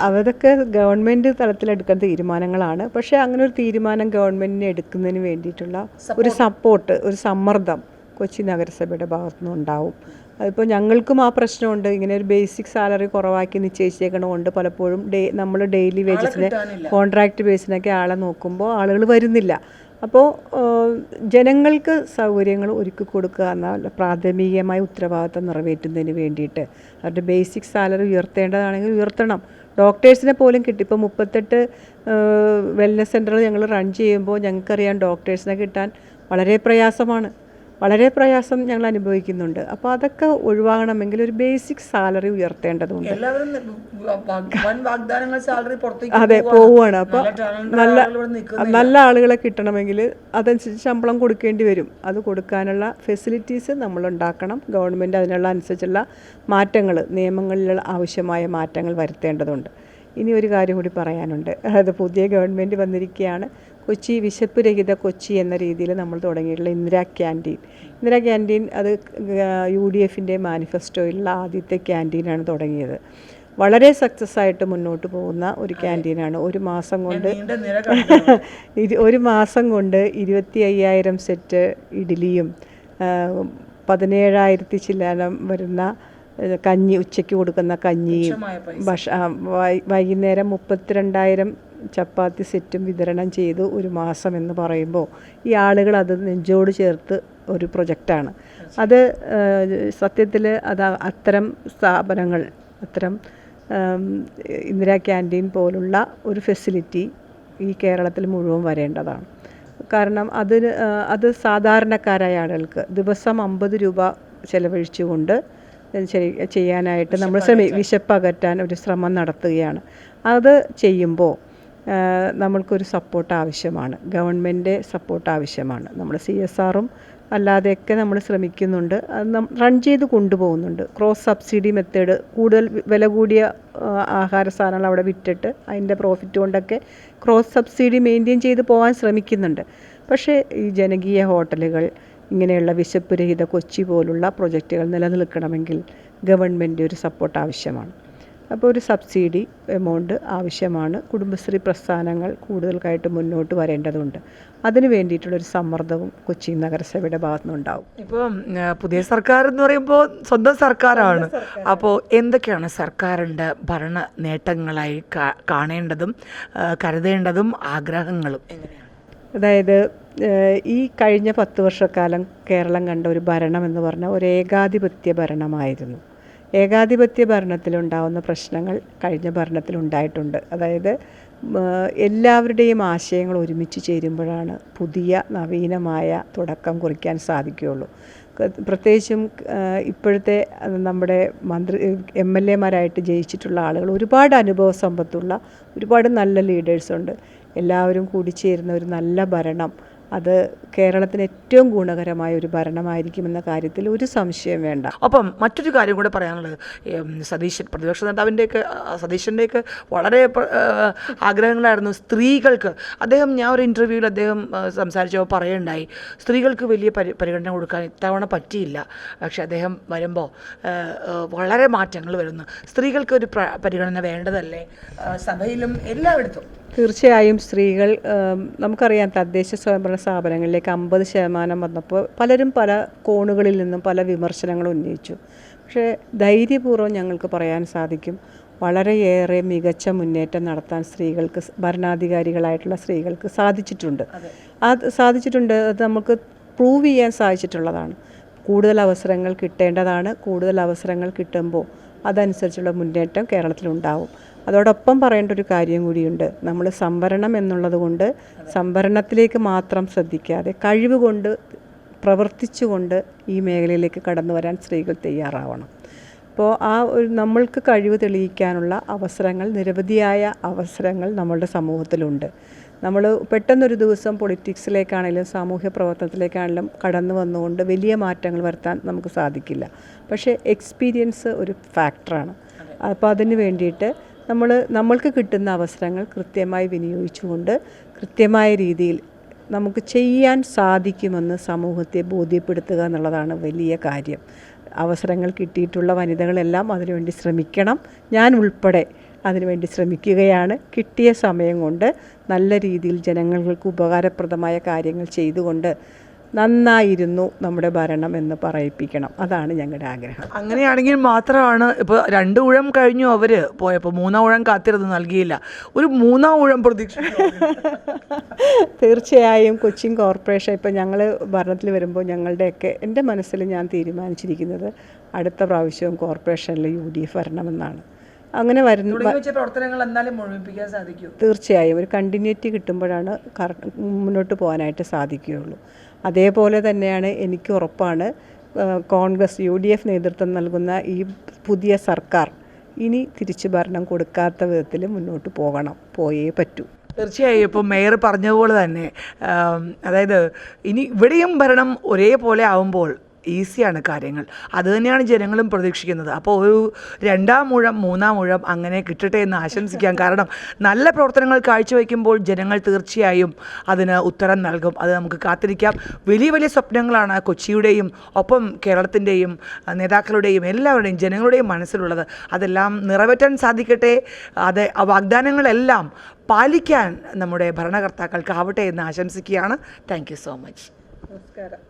അതൊക്കെ ഗവൺമെൻറ് തലത്തിലെടുക്കുന്ന തീരുമാനങ്ങളാണ്. പക്ഷേ അങ്ങനെ ഒരു തീരുമാനം ഗവൺമെൻറ്റിന് എടുക്കുന്നതിന് വേണ്ടിയിട്ടുള്ള ഒരു സപ്പോർട്ട്, ഒരു സമ്മർദ്ദം കൊച്ചി നഗരസഭയുടെ ഭാഗത്തുനിന്ന് ഉണ്ടാവും. അതിപ്പോൾ ഞങ്ങൾക്കും ആ പ്രശ്നമുണ്ട്. ഇങ്ങനെ ഒരു ബേസിക് സാലറി കുറവാക്കി നിശ്ചയിച്ചേക്കണമുണ്ട്. പലപ്പോഴും നമ്മൾ ഡെയിലി വേജസിന് കോൺട്രാക്റ്റ് ബേസിനൊക്കെ ആളെ നോക്കുമ്പോൾ ആളുകൾ വരുന്നില്ല. അപ്പോൾ ജനങ്ങൾക്ക് സൗകര്യങ്ങൾ ഒരുക്കി കൊടുക്കുക എന്ന പ്രാഥമികമായ ഉത്തരവാദിത്തം നിറവേറ്റുന്നതിന് വേണ്ടിയിട്ട് അവരുടെ ബേസിക് സാലറി ഉയർത്തേണ്ടതാണെങ്കിൽ ഉയർത്തണം. ഡോക്ടേഴ്സിനെ പോലും കിട്ടി. ഇപ്പോൾ 38 വെൽനസ് സെൻ്ററുകൾ ഞങ്ങൾ റൺ ചെയ്യുമ്പോൾ ഞങ്ങൾക്കറിയാം ഡോക്ടേഴ്സിനെ കിട്ടാൻ വളരെ പ്രയാസം ഞങ്ങൾ അനുഭവിക്കുന്നുണ്ട്. അപ്പോൾ അതൊക്കെ ഒഴിവാകണമെങ്കിൽ ഒരു ബേസിക് സാലറി ഉയർത്തേണ്ടതുണ്ട്. അതെ, പോവുകയാണ്. അപ്പോൾ നല്ല ആളുകളെ കിട്ടണമെങ്കിൽ അതനുസരിച്ച് ശമ്പളം കൊടുക്കേണ്ടി വരും. അത് കൊടുക്കാനുള്ള ഫെസിലിറ്റീസ് നമ്മൾ ഉണ്ടാക്കണം. ഗവൺമെൻറ് അതിനുള്ള അനുസരിച്ചുള്ള മാറ്റങ്ങൾ, നിയമങ്ങളിലുള്ള ആവശ്യമായ മാറ്റങ്ങൾ വരുത്തേണ്ടതുണ്ട്. ഇനി ഒരു കാര്യം കൂടി പറയാനുണ്ട്. അതായത് പുതിയ ഗവൺമെൻറ് വന്നിരിക്കുകയാണ്. കൊച്ചി വിശപ്പ് രഹിത കൊച്ചി എന്ന രീതിയിൽ നമ്മൾ തുടങ്ങിയിട്ടുള്ള ഇന്ദിരാ ക്യാൻറ്റീൻ അത് UDFൻ്റെ മാനിഫെസ്റ്റോയിലുള്ള ആദ്യത്തെ ക്യാൻറ്റീനാണ് തുടങ്ങിയത്. വളരെ സക്സസ് ആയിട്ട് മുന്നോട്ട് പോകുന്ന ഒരു ക്യാൻറ്റീനാണ്. ഒരു മാസം കൊണ്ട് 25,000 സെറ്റ് ഇഡ്ഡലിയും 17,000 ചില്ലാനം വരുന്ന കഞ്ഞി, ഉച്ചയ്ക്ക് കൊടുക്കുന്ന കഞ്ഞിയും വൈകുന്നേരം 32,000 ചപ്പാത്തി സെറ്റും വിതരണം ചെയ്തു ഒരു മാസം എന്ന് പറയുമ്പോൾ ഈ ആളുകൾ അത് നെഞ്ചോട് ചേർത്ത് ഒരു പ്രൊജക്റ്റാണ് അത്. സത്യത്തിൽ അത് അത്തരം സ്ഥാപനങ്ങൾ, അത്തരം ഇന്ദിരാ ക്യാൻറ്റീൻ പോലുള്ള ഒരു ഫെസിലിറ്റി ഈ കേരളത്തിൽ മുഴുവൻ വരേണ്ടതാണ്. കാരണം അത് സാധാരണക്കാരായ ആളുകൾക്ക് ദിവസം 50 രൂപ ചെലവഴിച്ചുകൊണ്ട് ചെയ്യാനായിട്ട് നമ്മൾ വിശപ്പ് അകറ്റാൻ ഒരു ശ്രമം നടത്തുകയാണ്. അത് ചെയ്യുമ്പോൾ നമ്മൾക്കൊരു സപ്പോർട്ട് ആവശ്യമാണ്, ഗവൺമെൻറ് സപ്പോർട്ട് ആവശ്യമാണ്. നമ്മൾ CSRും അല്ലാതെയൊക്കെ നമ്മൾ ശ്രമിക്കുന്നുണ്ട്, അത് റൺ ചെയ്ത് കൊണ്ടുപോകുന്നുണ്ട്. ക്രോസ് സബ്സിഡി മെത്തേഡ്, കൂടുതൽ വില കൂടിയ ആഹാര സാധനങ്ങൾ അവിടെ വിറ്റിട്ട് അതിൻ്റെ പ്രോഫിറ്റ് കൊണ്ടൊക്കെ ക്രോസ് സബ്സിഡി മെയിൻറ്റെയിൻ ചെയ്ത് പോകാൻ ശ്രമിക്കുന്നുണ്ട്. പക്ഷേ ഈ ജനകീയ ഹോട്ടലുകൾ, ഇങ്ങനെയുള്ള വിശപ്പ് രഹിത കൊച്ചി പോലുള്ള പ്രൊജക്റ്റുകൾ നിലനിൽക്കണമെങ്കിൽ ഗവൺമെൻറ് ഒരു സപ്പോർട്ട് ആവശ്യമാണ്. അപ്പോൾ ഒരു സബ്സിഡി എമൗണ്ട് ആവശ്യമാണ്. കുടുംബശ്രീ പ്രസ്ഥാനങ്ങൾ കൂടുതലായിട്ട് മുന്നോട്ട് വരേണ്ടതുണ്ട്. അതിന് വേണ്ടിയിട്ടുള്ളൊരു സമ്മർദ്ദവും കൊച്ചി നഗരസഭയുടെ ഭാഗത്തുനിന്നുണ്ടാവും. ഇപ്പോൾ പുതിയ സർക്കാർ എന്ന് പറയുമ്പോൾ സ്വന്തം സർക്കാരാണ്. അപ്പോൾ എന്തൊക്കെയാണ് സർക്കാരിൻ്റെ ഭരണ നേട്ടങ്ങളായി കാണേണ്ടതും കരുതേണ്ടതും ആഗ്രഹങ്ങളും എങ്ങനെയാണ്? അതായത് ഈ കഴിഞ്ഞ 10 വർഷക്കാലം കേരളം കണ്ട ഒരു ഭരണം എന്ന് പറഞ്ഞാൽ ഒരു ഏകാധിപത്യ ഭരണമായിരുന്നു. ഏകാധിപത്യ ഭരണത്തിലുണ്ടാകുന്ന പ്രശ്നങ്ങൾ കഴിഞ്ഞ ഭരണത്തിലുണ്ടായിട്ടുണ്ട്. അതായത് എല്ലാവരുടെയും ആശയങ്ങൾ ഒരുമിച്ച് ചേരുമ്പോഴാണ് പുതിയ നവീനമായ തുടക്കം കുറിക്കാൻ സാധിക്കുകയുള്ളൂ. പ്രത്യേകിച്ചും ഇപ്പോഴത്തെ നമ്മുടെ MLA-മാരായിട്ട് ജയിച്ചിട്ടുള്ള ആളുകൾ ഒരുപാട് അനുഭവ സമ്പത്തുള്ള ഒരുപാട് നല്ല ലീഡേഴ്സുണ്ട്. എല്ലാവരും കൂടിച്ചേരുന്ന ഒരു നല്ല ഭരണം അത് കേരളത്തിന് ഏറ്റവും ഗുണകരമായ ഒരു ഭരണമായിരിക്കുമെന്ന കാര്യത്തിൽ ഒരു സംശയം വേണ്ട. അപ്പം മറ്റൊരു കാര്യം കൂടെ പറയാനുള്ളത്, സതീശൻ പ്രതിപക്ഷ നേതാവിൻ്റെയൊക്കെ സതീശൻ്റെയൊക്കെ വളരെ ആഗ്രഹങ്ങളായിരുന്നു സ്ത്രീകൾക്ക്. ഞാൻ ഒരു ഇൻ്റർവ്യൂവിൽ അദ്ദേഹം സംസാരിച്ചപ്പോൾ പറയുണ്ടായി, സ്ത്രീകൾക്ക് വലിയ പരിഗണന കൊടുക്കാൻ ഇത്തവണ പറ്റിയില്ല. പക്ഷേ അദ്ദേഹം വരുമ്പോൾ വളരെ മാറ്റങ്ങൾ വരുന്നു. സ്ത്രീകൾക്ക് ഒരു പരിഗണന വേണ്ടതല്ലേ സഭയിലും എല്ലായിടത്തും? തീർച്ചയായും സ്ത്രീകൾ, നമുക്കറിയാം തദ്ദേശ സ്വയംഭരണ സ്ഥാപനങ്ങളിലേക്ക് 50% വന്നപ്പോൾ പലരും പല കോണുകളിൽ നിന്നും പല വിമർശനങ്ങളും ഉന്നയിച്ചു. പക്ഷേ ധൈര്യപൂർവ്വം ഞങ്ങൾക്ക് പറയാൻ സാധിക്കും, വളരെയേറെ മികച്ച മുന്നേറ്റം നടത്താൻ സ്ത്രീകൾക്ക്, ഭരണാധികാരികളായിട്ടുള്ള സ്ത്രീകൾക്ക് സാധിച്ചിട്ടുണ്ട്. അത് നമുക്ക് പ്രൂവ് ചെയ്യാൻ സാധിച്ചിട്ടുള്ളതാണ്. കൂടുതൽ അവസരങ്ങൾ കിട്ടേണ്ടതാണ്. കൂടുതൽ അവസരങ്ങൾ കിട്ടുമ്പോൾ അതനുസരിച്ചുള്ള മുന്നേറ്റം കേരളത്തിലുണ്ടാവും. അതോടൊപ്പം പറയേണ്ട ഒരു കാര്യം കൂടിയുണ്ട്. നമ്മൾ സംവരണം എന്നുള്ളത് കൊണ്ട് സംവരണത്തിലേക്ക് മാത്രം ശ്രദ്ധിക്കാതെ കഴിവ് കൊണ്ട് പ്രവർത്തിച്ചുകൊണ്ട് ഈ മേഖലയിലേക്ക് കടന്നു വരാൻ സ്ത്രീകൾ തയ്യാറാവണം. അപ്പോൾ നമ്മൾക്ക് കഴിവ് തെളിയിക്കാനുള്ള അവസരങ്ങൾ, നിരവധിയായ അവസരങ്ങൾ നമ്മളുടെ സമൂഹത്തിലുണ്ട്. നമ്മൾ പെട്ടെന്നൊരു ദിവസം പൊളിറ്റിക്സിലേക്കാണെങ്കിലും സാമൂഹ്യ പ്രവർത്തനത്തിലേക്കാണെങ്കിലും കടന്നു വന്നുകൊണ്ട് വലിയ മാറ്റങ്ങൾ വരുത്താൻ നമുക്ക് സാധിക്കില്ല. പക്ഷേ എക്സ്പീരിയൻസ് ഒരു ഫാക്ടറാണ്. അപ്പോൾ അതിന് വേണ്ടിയിട്ട് നമ്മൾക്ക് കിട്ടുന്ന അവസരങ്ങൾ കൃത്യമായി വിനിയോഗിച്ചുകൊണ്ട് കൃത്യമായ രീതിയിൽ നമുക്ക് ചെയ്യാൻ സാധിക്കുമെന്ന് സമൂഹത്തെ ബോധ്യപ്പെടുത്തുക എന്നുള്ളതാണ് വലിയ കാര്യം. അവസരങ്ങൾ കിട്ടിയിട്ടുള്ള വനിതകളെല്ലാം അതിനുവേണ്ടി ശ്രമിക്കണം. ഞാൻ ഉൾപ്പെടെ അതിനുവേണ്ടി ശ്രമിക്കുകയാണ്. കിട്ടിയ സമയം കൊണ്ട് നല്ല രീതിയിൽ ജനങ്ങൾക്ക് ഉപകാരപ്രദമായ കാര്യങ്ങൾ ചെയ്തുകൊണ്ട് നന്നായിരുന്നു നമ്മുടെ ഭരണം എന്ന് പറയിപ്പിക്കണം. അതാണ് ഞങ്ങളുടെ ആഗ്രഹം. അങ്ങനെയാണെങ്കിൽ മാത്രമാണ്, ഇപ്പോൾ 2 ഊഴം കഴിഞ്ഞു അവർ പോയപ്പോൾ 3-ാം ഊഴം കാത്തിരുന്ന് നൽകിയില്ല, ഒരു 3-ാം ഊഴം പ്രതീക്ഷിച്ചു. തീർച്ചയായും കൊച്ചിൻ കോർപ്പറേഷൻ ഇപ്പോൾ ഞങ്ങൾ ഭരണത്തിൽ വരുമ്പോൾ ഞങ്ങളുടെയൊക്കെ എൻ്റെ മനസ്സിൽ ഞാൻ തീരുമാനിച്ചിരിക്കുന്നത് അടുത്ത പ്രാവശ്യവും കോർപ്പറേഷനിൽ UDF വരണമെന്നാണ്. അങ്ങനെ പ്രവർത്തനങ്ങൾ എന്തായാലും മുഴുമിപ്പിക്കാൻ സാധിക്കും. തീർച്ചയായും ഒരു കണ്ടിന്യൂറ്റി കിട്ടുമ്പോഴാണ് മുന്നോട്ട് പോകാനായിട്ട് സാധിക്കുകയുള്ളൂ. അതേപോലെ തന്നെയാണ് എനിക്ക് ഉറപ്പാണ്, കോൺഗ്രസ് UDF നേതൃത്വം നൽകുന്ന ഈ പുതിയ സർക്കാർ ഇനി തിരിച്ചു ഭരണം കൊടുക്കാത്ത വിധത്തിൽ മുന്നോട്ട് പോയേ പറ്റൂ. തീർച്ചയായും ഇപ്പോൾ മേയർ പറഞ്ഞതുപോലെ തന്നെ, അതായത് ഇനി ഇവിടെയും ഭരണം ഒരേപോലെ ആവുമ്പോൾ ഈസിയാണ് കാര്യങ്ങൾ. അതുതന്നെയാണ് ജനങ്ങളും പ്രതീക്ഷിക്കുന്നത്. അപ്പോൾ ഒരു 2-ാം ഊഴം 3-ാം ഊഴം അങ്ങനെ കിട്ടട്ടെ എന്ന് ആശംസിക്കാം. കാരണം നല്ല പ്രവർത്തനങ്ങൾ കാഴ്ചവെക്കുമ്പോൾ ജനങ്ങൾ തീർച്ചയായും അതിന് ഉത്തരം നൽകും. അത് നമുക്ക് കാത്തിരിക്കാം. വലിയ വലിയ സ്വപ്നങ്ങളാണ് കൊച്ചിയുടെയും ഒപ്പം കേരളത്തിൻ്റെയും നേതാക്കളുടെയും എല്ലാവരുടെയും ജനങ്ങളുടെയും മനസ്സിലുള്ളത്. അതെല്ലാം നിറവേറ്റാൻ സാധിക്കട്ടെ. വാഗ്ദാനങ്ങളെല്ലാം പാലിക്കാൻ നമ്മുടെ ഭരണകർത്താക്കൾക്കാവട്ടെ എന്ന് ആശംസിക്കുകയാണ്. Thank you so much. നമസ്കാരം.